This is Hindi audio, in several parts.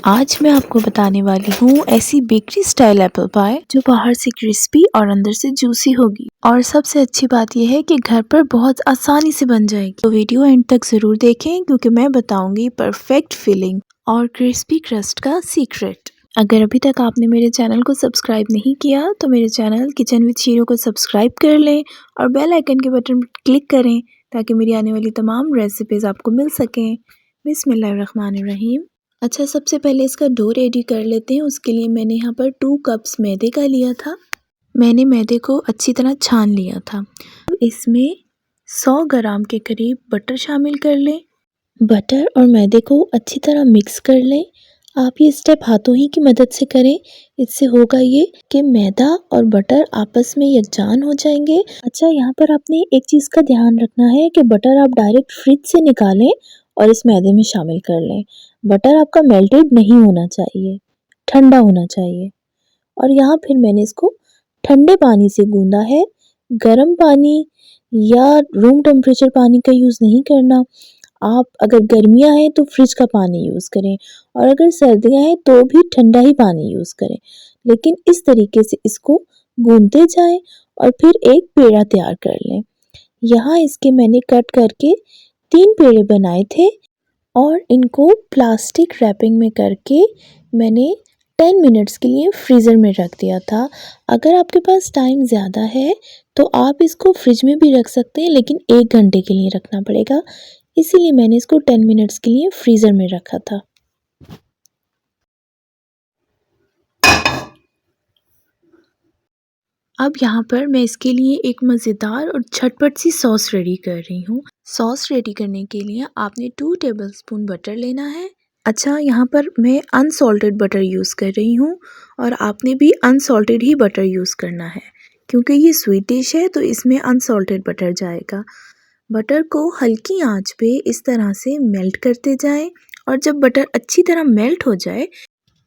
आज मैं आपको बताने वाली हूँ ऐसी बेकरी स्टाइल एप्पल पाई जो बाहर से क्रिस्पी और अंदर से जूसी होगी। और सबसे अच्छी बात यह है कि घर पर बहुत आसानी से बन जाएगी। तो वीडियो एंड तक ज़रूर देखें क्योंकि मैं बताऊंगी परफेक्ट फिलिंग और क्रिस्पी क्रस्ट का सीक्रेट। अगर अभी तक आपने मेरे चैनल को सब्सक्राइब नहीं किया तो मेरे चैनल किचन विद शीरो को सब्सक्राइब कर लें और बेल आइकन के बटन पर क्लिक करें ताकि मेरी आने वाली तमाम रेसिपीज़ आपको मिल सकें। बिस्मिल्लाहिर्रहमानिर्रहीम। अच्छा, सबसे पहले इसका डो रेडी कर लेते हैं। उसके लिए मैंने यहाँ पर 2 कप्स मैदे का लिया था। मैंने मैदे को अच्छी तरह छान लिया था। इसमें 100 ग्राम के करीब बटर शामिल कर लें। बटर और मैदे को अच्छी तरह मिक्स कर लें। आप ये स्टेप हाथों ही की मदद से करें। इससे होगा ये कि मैदा और बटर आपस में यकजान हो जाएंगे। अच्छा, यहाँ पर आपने एक चीज़ का ध्यान रखना है कि बटर आप डायरेक्ट फ्रिज से निकालें और इस मैदे में शामिल कर लें। बटर आपका मेल्टेड नहीं होना चाहिए, ठंडा होना चाहिए। और यहाँ फिर मैंने इसको ठंडे पानी से गूंदा है। गर्म पानी या रूम टेम्परेचर पानी का यूज़ नहीं करना। आप अगर गर्मियाँ हैं तो फ्रिज का पानी यूज़ करें और अगर सर्दियाँ हैं तो भी ठंडा ही पानी यूज़ करें। लेकिन इस तरीके से इसको गूंदते जाएं और फिर एक पेड़ा तैयार कर लें। यहाँ इसके मैंने कट करके 3 पेड़े बनाए थे और इनको प्लास्टिक रैपिंग में करके मैंने 10 मिनट्स के लिए फ्रीज़र में रख दिया था। अगर आपके पास टाइम ज़्यादा है तो आप इसको फ्रिज में भी रख सकते हैं, लेकिन 1 घंटे के लिए रखना पड़ेगा, इसीलिए मैंने इसको 10 मिनट्स के लिए फ्रीज़र में रखा था। अब यहाँ पर मैं इसके लिए एक मज़ेदार और झटपट सी सॉस रेडी कर रही हूँ। सॉस रेडी करने के लिए आपने 2 टेबलस्पून बटर लेना है। अच्छा, यहाँ पर मैं अनसॉल्टेड बटर यूज़ कर रही हूँ और आपने भी अनसॉल्टेड ही बटर यूज़ करना है क्योंकि ये स्वीट डिश है तो इसमें अनसॉल्टेड बटर जाएगा। बटर को हल्की आंच पे इस तरह से मेल्ट करते जाएं और जब बटर अच्छी तरह मेल्ट हो जाए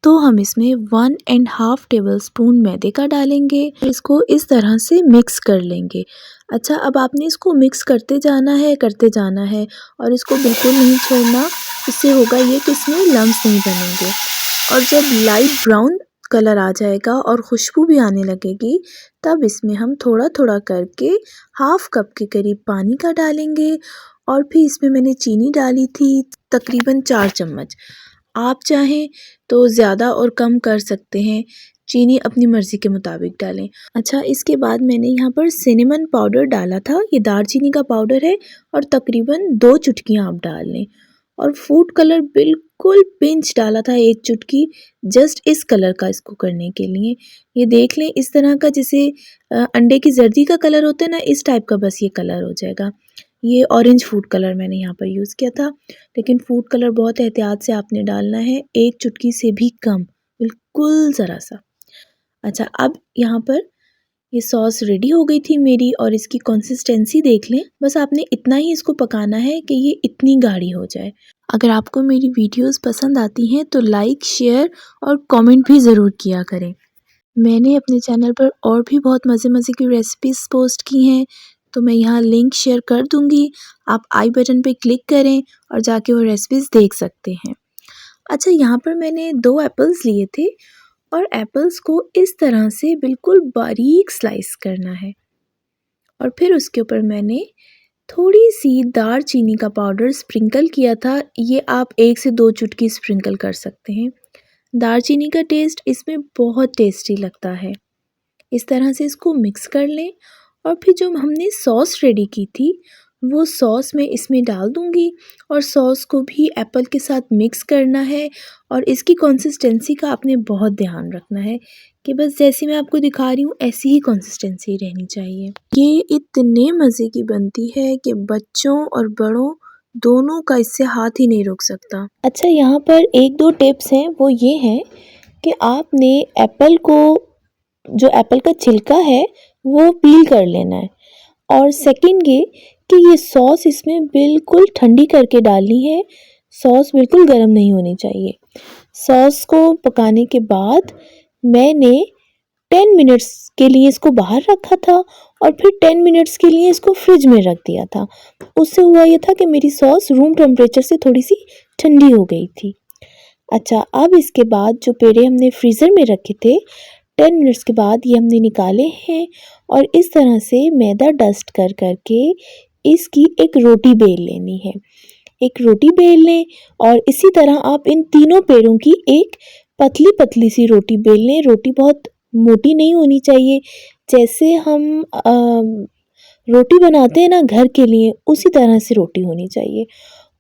तो हम इसमें 1.5 टेबलस्पून मैदे का डालेंगे। इसको इस तरह से मिक्स कर लेंगे। अच्छा, अब आपने इसको मिक्स करते जाना है और इसको बिल्कुल नहीं छोड़ना। इससे होगा ये कि इसमें लम्स नहीं बनेंगे। और जब लाइट ब्राउन कलर आ जाएगा और खुशबू भी आने लगेगी तब इसमें हम थोड़ा थोड़ा करके 1/2 कप के करीब पानी का डालेंगे और फिर इसमें मैंने चीनी डाली थी तकरीबन 4 चम्मच। आप चाहें तो ज़्यादा और कम कर सकते हैं, चीनी अपनी मर्ज़ी के मुताबिक डालें। अच्छा, इसके बाद मैंने यहाँ पर सिनेमन पाउडर डाला था। ये दालचीनी का पाउडर है और तकरीबन 2 चुटकियाँ आप डाल लें। और फूड कलर बिल्कुल पिंच डाला था, 1 चुटकी, जस्ट इस कलर का इसको करने के लिए। ये देख लें इस तरह का, जैसे अंडे की जर्दी का कलर होता है ना, इस टाइप का बस ये कलर हो जाएगा। ये ऑरेंज फूड कलर मैंने यहाँ पर यूज़ किया था, लेकिन फूड कलर बहुत एहतियात से आपने डालना है, 1 चुटकी से भी कम, बिल्कुल ज़रा सा। अच्छा, अब यहाँ पर ये सॉस रेडी हो गई थी मेरी और इसकी कंसिस्टेंसी देख लें। बस आपने इतना ही इसको पकाना है कि ये इतनी गाढ़ी हो जाए। अगर आपको मेरी वीडियोस पसंद आती हैं तो लाइक, शेयर और कमेंट भी ज़रूर किया करें। मैंने अपने चैनल पर और भी बहुत मज़े की रेसिपीज़ पोस्ट की हैं, तो मैं यहाँ लिंक शेयर कर दूँगी। आप आई बटन पे क्लिक करें और जाके वो रेसिपीज़ देख सकते हैं। अच्छा, यहाँ पर मैंने 2 एप्पल्स लिए थे और एप्पल्स को इस तरह से बिल्कुल बारीक स्लाइस करना है और फिर उसके ऊपर मैंने थोड़ी सी दालचीनी का पाउडर स्प्रिंकल किया था। ये आप 1 से 2 चुटकी स्प्रिंकल कर सकते हैं। दालचीनी का टेस्ट इसमें बहुत टेस्टी लगता है। इस तरह से इसको मिक्स कर लें और फिर जो हमने सॉस रेडी की थी वो सॉस मैं इसमें डाल दूँगी और सॉस को भी एप्पल के साथ मिक्स करना है। और इसकी कंसिस्टेंसी का आपने बहुत ध्यान रखना है कि बस जैसी मैं आपको दिखा रही हूँ ऐसी ही कंसिस्टेंसी रहनी चाहिए। ये इतने मज़े की बनती है कि बच्चों और बड़ों दोनों का इससे हाथ ही नहीं रुक सकता। अच्छा, यहाँ पर 1-2 टिप्स हैं, वो ये हैं कि आपने एप्पल को, जो एप्पल का छिलका है वो पील कर लेना है। और सेकंड ये कि ये सॉस इसमें बिल्कुल ठंडी करके डालनी है। सॉस बिल्कुल गर्म नहीं होनी चाहिए। सॉस को पकाने के बाद मैंने 10 मिनट्स के लिए इसको बाहर रखा था और फिर 10 मिनट्स के लिए इसको फ्रिज में रख दिया था। उससे हुआ ये था कि मेरी सॉस रूम टेम्परेचर से थोड़ी सी ठंडी हो गई थी। अच्छा, अब इसके बाद जो पेड़े हमने फ्रीज़र में रखे थे 10 मिनट्स के बाद ये हमने निकाले हैं और इस तरह से मैदा डस्ट कर करके इसकी एक रोटी बेल लेनी है। एक रोटी बेल लें और इसी तरह आप इन तीनों पेड़ों की एक पतली पतली सी रोटी बेल लें। रोटी बहुत मोटी नहीं होनी चाहिए, जैसे हम रोटी बनाते हैं ना घर के लिए, उसी तरह से रोटी होनी चाहिए।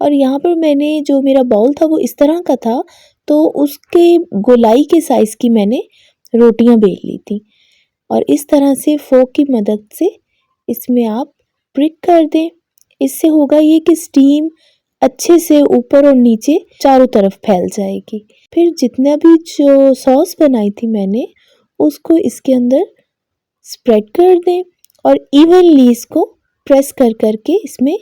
और यहाँ पर मैंने जो मेरा बाउल था वो इस तरह का था, तो उसके गोलाई के साइज़ की मैंने रोटियां बेल ली थी और इस तरह से फोक की मदद से इसमें आप प्रिक कर दें। इससे होगा ये कि स्टीम अच्छे से ऊपर और नीचे चारों तरफ फैल जाएगी। फिर जितना भी जो सॉस बनाई थी मैंने उसको इसके अंदर स्प्रेड कर दें और इवनली इसको प्रेस कर करके इसमें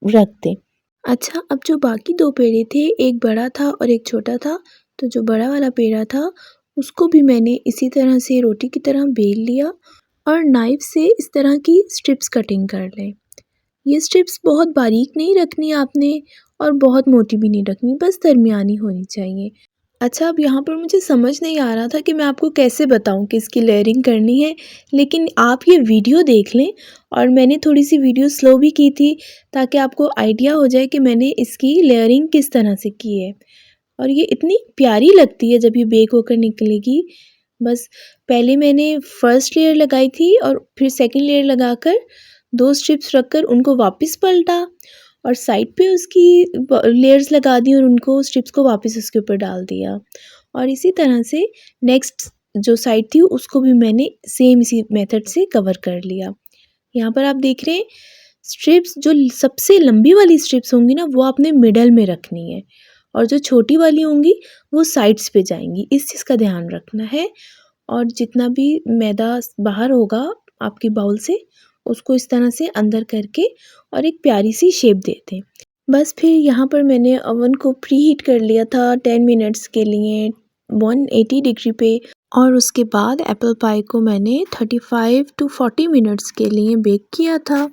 रख दें। अच्छा, अब जो बाकी दो पेड़े थे, एक बड़ा था और एक छोटा था, तो जो बड़ा वाला पेड़ा था उसको भी मैंने इसी तरह से रोटी की तरह बेल लिया और नाइफ से इस तरह की स्ट्रिप्स कटिंग कर लें। ये स्ट्रिप्स बहुत बारीक नहीं रखनी आपने और बहुत मोटी भी नहीं रखनी, बस दरमियानी होनी चाहिए। अच्छा, अब यहाँ पर मुझे समझ नहीं आ रहा था कि मैं आपको कैसे बताऊँ कि इसकी लेयरिंग करनी है, लेकिन आप ये वीडियो देख लें और मैंने थोड़ी सी वीडियो स्लो भी की थी ताकि आपको आइडिया हो जाए कि मैंने इसकी लेयरिंग किस तरह से की है। और ये इतनी प्यारी लगती है जब ये बेक होकर निकलेगी। बस पहले मैंने फर्स्ट लेयर लगाई थी और फिर सेकंड लेयर लगाकर 2 स्ट्रिप्स रखकर उनको वापस पलटा और साइड पे उसकी लेयर्स लगा दी और उनको स्ट्रिप्स को वापस उसके ऊपर डाल दिया। और इसी तरह से नेक्स्ट जो साइड थी उसको भी मैंने सेम इसी मेथड से कवर कर लिया। यहाँ पर आप देख रहे हैं स्ट्रिप्स जो सबसे लंबी वाली स्ट्रिप्स होंगी ना वो आपने मिडल में रखनी है और जो छोटी वाली होंगी वो साइड्स पे जाएंगी, इस चीज़ का ध्यान रखना है। और जितना भी मैदा बाहर होगा आपके बाउल से उसको इस तरह से अंदर करके और एक प्यारी सी शेप दे दें। बस फिर यहाँ पर मैंने ओवन को प्री हीट कर लिया था 10 मिनट्स के लिए 180 डिग्री पे और उसके बाद एप्पल पाई को मैंने 35 टू 40 मिनट्स के लिए बेक किया था।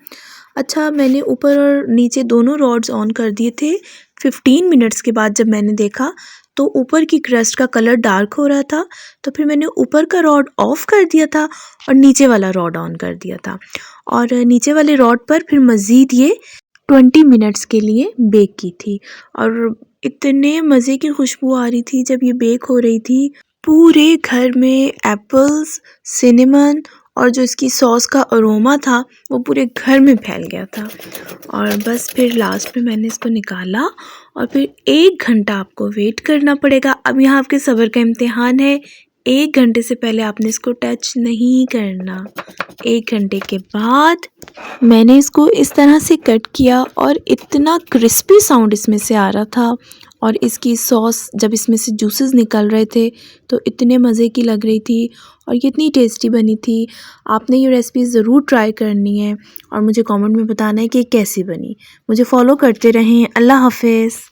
अच्छा, मैंने ऊपर और नीचे दोनों रॉड्स ऑन कर दिए थे। 15 मिनट्स के बाद जब मैंने देखा तो ऊपर की क्रस्ट का कलर डार्क हो रहा था, तो फिर मैंने ऊपर का रॉड ऑफ कर दिया था और नीचे वाला रॉड ऑन कर दिया था और नीचे वाले रॉड पर फिर मज़ीद ये 20 मिनट्स के लिए बेक की थी। और इतने मज़े की खुशबू आ रही थी जब ये बेक हो रही थी, पूरे घर में एप्पल्स, सिनेमन और जो इसकी सॉस का अरोमा था वो पूरे घर में फैल गया था। और बस फिर लास्ट में मैंने इसको निकाला और फिर 1 घंटा आपको वेट करना पड़ेगा। अब यहाँ आपके सब्र का इम्तिहान है, 1 घंटे से पहले आपने इसको टच नहीं करना। 1 घंटे के बाद मैंने इसको इस तरह से कट किया और इतना क्रिस्पी साउंड इसमें से आ रहा था और इसकी सॉस जब इसमें से जूसेस निकल रहे थे तो इतने मज़े की लग रही थी और ये इतनी टेस्टी बनी थी। आपने ये रेसिपी ज़रूर ट्राई करनी है और मुझे कमेंट में बताना है कि कैसी बनी। मुझे फॉलो करते रहें। अल्लाह हाफ़िज़।